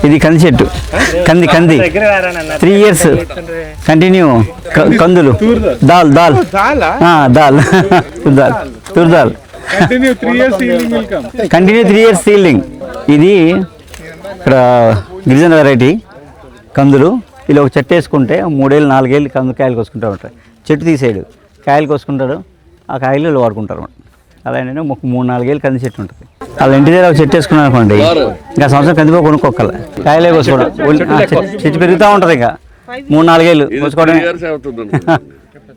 ఇది కంది చెట్టు, కంది 3 years కంటిన్యూ కందులు. దాల్ దాల్ దాల్ తుర్దాల్ కంటిన్యూ 3 years సీల్డింగ్. ఇది ఇక్కడ గిరిజన వెరైటీ కందులు. ఇలా ఒక చెట్టు వేసుకుంటే 3 ఏళ్ళు 4 ఏళ్ళు కందు కాయలు కోసుకుంటూ ఉంటారు. చెట్టు తీసేయడు, కాయలు కోసుకుంటాడు, ఆ కాయలు వాడుకుంటారు. అలా ఏంటంటే 3-4 ఏళ్ళు కంది చెట్టు ఉంటుంది. వాళ్ళ ఇంటి దగ్గర ఒక చెట్టు వేసుకున్నాను అనుకోండి, ఇంకా సంవత్సరం కందిపో కొనుక్కోగల కాయలే కోసుకోవడం. చెట్టు పెరుగుతూ ఉంటుంది, ఇంకా 3-4 ఏళ్ళు కోసుకోవడం.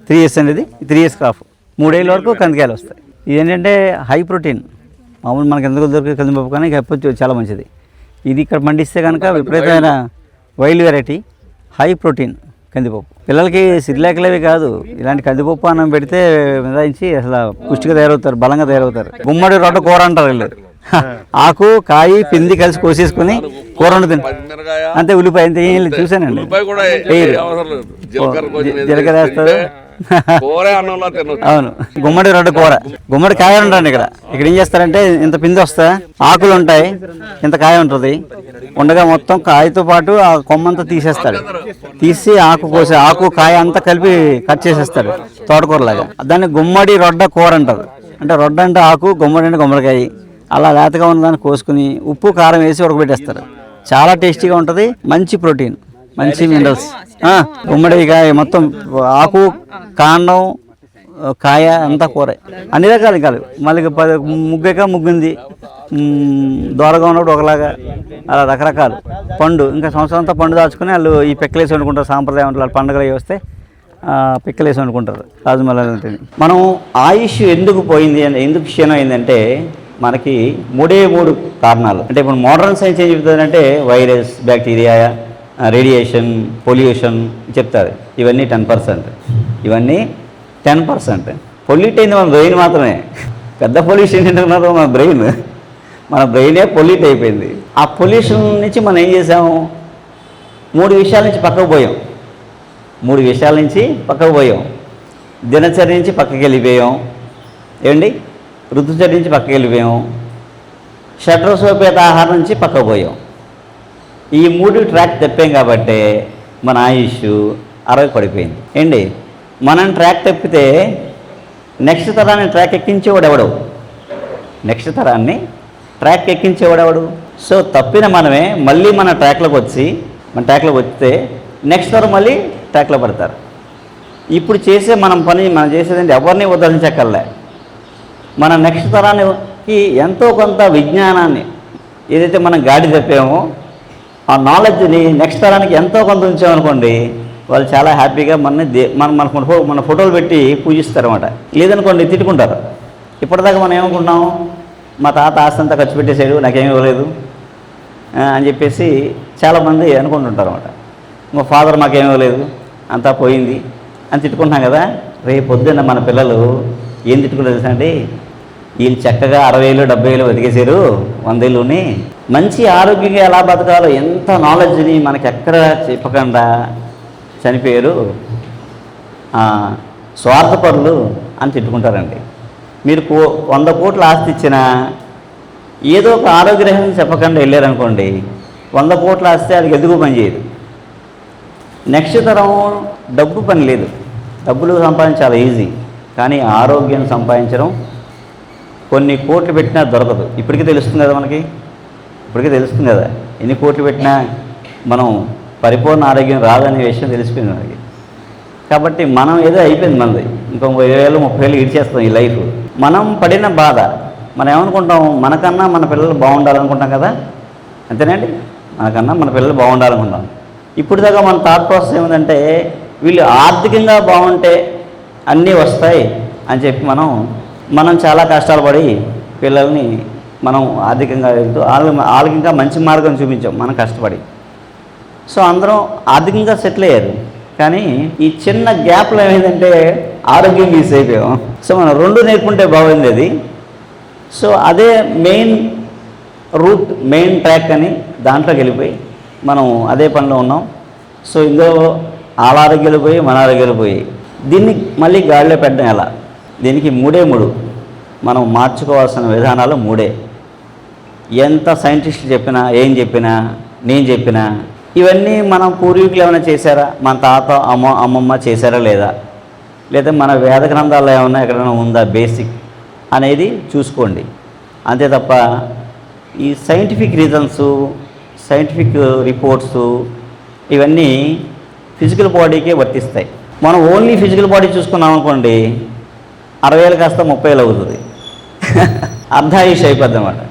3 years అండి. ఇది 3 years క్రాప్. 3 ఏళ్ళ వరకు కందికాయలు వస్తాయి. ఇది ఏంటంటే హై ప్రోటీన్. మామూలు మనకి ఎందుకు దొరికే కందిపప్పు కానీ ఎప్పుడు చాలా మంచిది. ఇది ఇక్కడ పండిస్తే కనుక విపరీతమైన వైల్డ్ వెరైటీ, హై ప్రోటీన్ కందిపప్పు. పిల్లలకి సిరిలేకలేవి కాదు, ఇలాంటి కందిపప్పు అన్నం పెడితే మిదాయించి అసలు పుష్టిగా తయారవుతారు, బలంగా తయారవుతారు. గుమ్మడి రొట్ట కూర అంటారు వీళ్ళు. ఆకు కాయి పిండి కలిసి కోసేసుకుని కూర వండుతుంది అంతే. ఉల్లిపాయ అంతే ఏం చూసానండి. జీలకర్ర వేస్తారు. అవును, గుమ్మడి రొట్ట కూర. గుమ్మడి కాయ ఉంటుంది. ఇక్కడ ఏం చేస్తారంటే ఇంత పిండి వస్తా, ఆకులు ఉంటాయి, ఇంత కాయ ఉంటుంది. ఉండగా మొత్తం కాయతో పాటు ఆ కొమ్మంతా తీసేస్తాడు. తీసి ఆకు కోసి ఆకు కాయ అంతా కలిపి కట్ చేసేస్తాడు తోటకూరలాగా. దాన్ని గుమ్మడి రొడ్డ కూర అంటారు. అంటే రొడ్డ అంటే ఆకు, గుమ్మడి అంటే గుమ్మడికాయ. అలా లేతగా ఉన్నదాన్ని కోసుకుని ఉప్పు కారం వేసి ఉడకబెట్టేస్తారు. చాలా టేస్టీగా ఉంటుంది, మంచి ప్రోటీన్, మంచి మినరల్స్. గుమ్మడికాయ మొత్తం ఆకు, కాండం, కాయ అంతా కూర, అన్ని రకాలు కాదు. మళ్ళీ ముగ్గుంది, దూరగా ఉన్నప్పుడు ఒకలాగా, అలా రకరకాలు. పండు ఇంకా సంవత్సరం అంతా పండు దాచుకుని వాళ్ళు ఈ పిక్కలేసి వండుకుంటారు. సాంప్రదాయం ఉంటారు. పండుగలు అవి వస్తే పిక్కలేసి వండుకుంటారు. రాజమల్లి ఉంటుంది. మనం ఆయుష్ ఎందుకు పోయింది అంటే, ఎందుకు క్షీణం అయిందంటే మనకి 3 కారణాలు. అంటే ఇప్పుడు మోడర్న్ సైన్స్ ఏం చెప్తుందంటే వైరస్, బ్యాక్టీరియా, రేడియేషన్, పొల్యూషన్ చెప్తారు. ఇవన్నీ 10%. ఇవన్నీ 10%. పొల్యూట్ అయింది మన బ్రెయిన్ మాత్రమే. పెద్ద పొల్యూషన్ ఏంటన్నారు మన బ్రెయిన్. మన బ్రెయినే పొల్యూట్ అయిపోయింది. ఆ పొల్యూషన్ నుంచి మనం ఏం చేసాము, 3 విషయాల నుంచి పక్కకు పోయాం. 3 విషయాల నుంచి పక్కకు పోయాం. దినచర్య నుంచి పక్కకి వెళ్ళిపోయాం. ఏమండి, ఋతుచర్య నుంచి పక్కకి వెళ్ళిపోయాం. షడ్రసోపేత ఆహారం నుంచి పక్కకు పోయాం. ఈ 3 ట్రాక్ తప్పాం కాబట్టి మన ఆయుష్ 60 పడిపోయింది. ఏంటి, మనం ట్రాక్ తప్పితే నెక్స్ట్ తరాన్ని ట్రాక్ ఎక్కించేవాడు ఎవడు? నెక్స్ట్ తరాన్ని ట్రాక్ ఎక్కించేవాడు ఎవడు? సో తప్పిన మనమే మళ్ళీ మన ట్రాక్లోకి వస్తే నెక్స్ట్ తరం మళ్ళీ ట్రాక్లో పడతారు. ఇప్పుడు చేసే మనం చేసేదంటే ఎవరిని ఉద్ధరించక్కర్లే. మన నెక్స్ట్ తరానికి ఎంతో కొంత విజ్ఞానాన్ని ఏదైతే మనం గాడి తప్పామో ఆ నాలెడ్జ్ని నెక్స్ట్ తరానికి ఎంతో కొంత ఉంచామనుకోండి, వాళ్ళు చాలా హ్యాపీగా మన ఫోటోలు పెట్టి పూజిస్తారు అన్నమాట. లేదనుకోండి తిట్టుకుంటారు. ఇప్పటిదాకా మనం ఏమనుకుంటున్నాం, మా తాత ఆస్తి అంతా ఖర్చు పెట్టేసాడు, నాకేమీ ఇవ్వలేదు అని చెప్పేసి చాలామంది అనుకుంటుంటారు అన్నమాట. మా ఫాదర్ మాకేమీ ఇవ్వలేదు, అంతా పోయింది అని తిట్టుకుంటున్నాం కదా. రేపు పొద్దున్న మన పిల్లలు ఏం తిట్టుకుంటారు తెలుసా అండి, వీళ్ళు చక్కగా 60 ఏళ్ళు 70 ఏళ్ళు బతికేశారు, 100 ఏళ్ళుని మంచి ఆరోగ్యంగా ఎలా బతకాలో ఎంత నాలెడ్జ్ని మనకి ఎక్కడ చెప్పకుండా చనిపోయారు, స్వార్థపరులు అని తిట్టుకుంటారండి. మీరు 100 కోట్ల ఆస్తి ఇచ్చినా ఏదో ఒక ఆరోగ్యరహం చెప్పకుండా వెళ్ళారనుకోండి, 100 కోట్ల ఆస్తి అది ఎదుగు పని చేయదు. నెక్స్ట్ తరం డబ్బు పని లేదు, డబ్బులు సంపాదించాలి ఈజీ, కానీ ఆరోగ్యం సంపాదించడం కొన్ని కోట్లు పెట్టినా దొరకదు. ఇప్పటికీ తెలుస్తుంది కదా మనకి, ఎన్ని కోట్లు పెట్టినా మనం పరిపూర్ణ ఆరోగ్యం రాదనే విషయం తెలిసిపోయింది మనకి. కాబట్టి మనం ఏదో అయిపోయింది మనది, ఇంకో 20 ఏళ్ళు 30 ఏళ్ళు ఇడిచేస్తాం ఈ లైఫ్. మనం పడిన బాధ, మనం ఏమనుకుంటాం, మనకన్నా మన పిల్లలు బాగుండాలనుకుంటాం కదా, అంతేనండి, మనకన్నా మన పిల్లలు బాగుండాలనుకుంటాం. ఇప్పుడు దాకా మన థాట్ ప్రాసెస్ ఏమిటంటే వీళ్ళు ఆర్థికంగా బాగుంటే అన్నీ వస్తాయి అని చెప్పి మనం చాలా కష్టాలు పడి పిల్లల్ని మనం ఆర్థికంగా వెళ్తూ వాళ్ళకి ఇంకా మంచి మార్గం చూపించాం మనం కష్టపడి. సో అందరం ఆర్థికంగా సెటిల్ అయ్యారు, కానీ ఈ చిన్న గ్యాప్లో ఏమైందంటే ఆరోగ్యం మిస్ అయిపోయాం. సో మనం 2 నేర్పుకుంటే బాగుంది అది. సో అదే మెయిన్ ట్రాక్ అని దాంట్లోకి వెళ్ళిపోయి మనం అదే పనిలో ఉన్నాం. సో ఇందులో వాళ్ళ ఆరోగ్యాలు పోయి మన ఆరోగ్యాలు పోయి దీన్ని మళ్ళీ గాడిలో పెట్టడం ఎలా, దీనికి 3 మనం మార్చుకోవాల్సిన విధానాలు 3. ఎంత సైంటిస్టులు చెప్పినా ఏం చెప్పినా నేను చెప్పిన ఇవన్నీ మనం పూర్వీకులు ఏమైనా చేశారా, మన తాత అమ్మమ్మ చేశారా లేదా మన వేద గ్రంథాల్లో ఏమైనా ఎక్కడైనా ఉందా బేసిక్ అనేది చూసుకోండి. అంతే తప్ప ఈ సైంటిఫిక్ రీజన్స్, సైంటిఫిక్ రిపోర్ట్స్ ఇవన్నీ ఫిజికల్ బాడీకే వర్తిస్తాయి. మనం ఓన్లీ ఫిజికల్ బాడీ చూసుకున్నాం అనుకోండి, 60,000 కాస్త 30,000 అవుతుంది. అర్ధాయుష్ అయిపోద్ది అన్నమాట.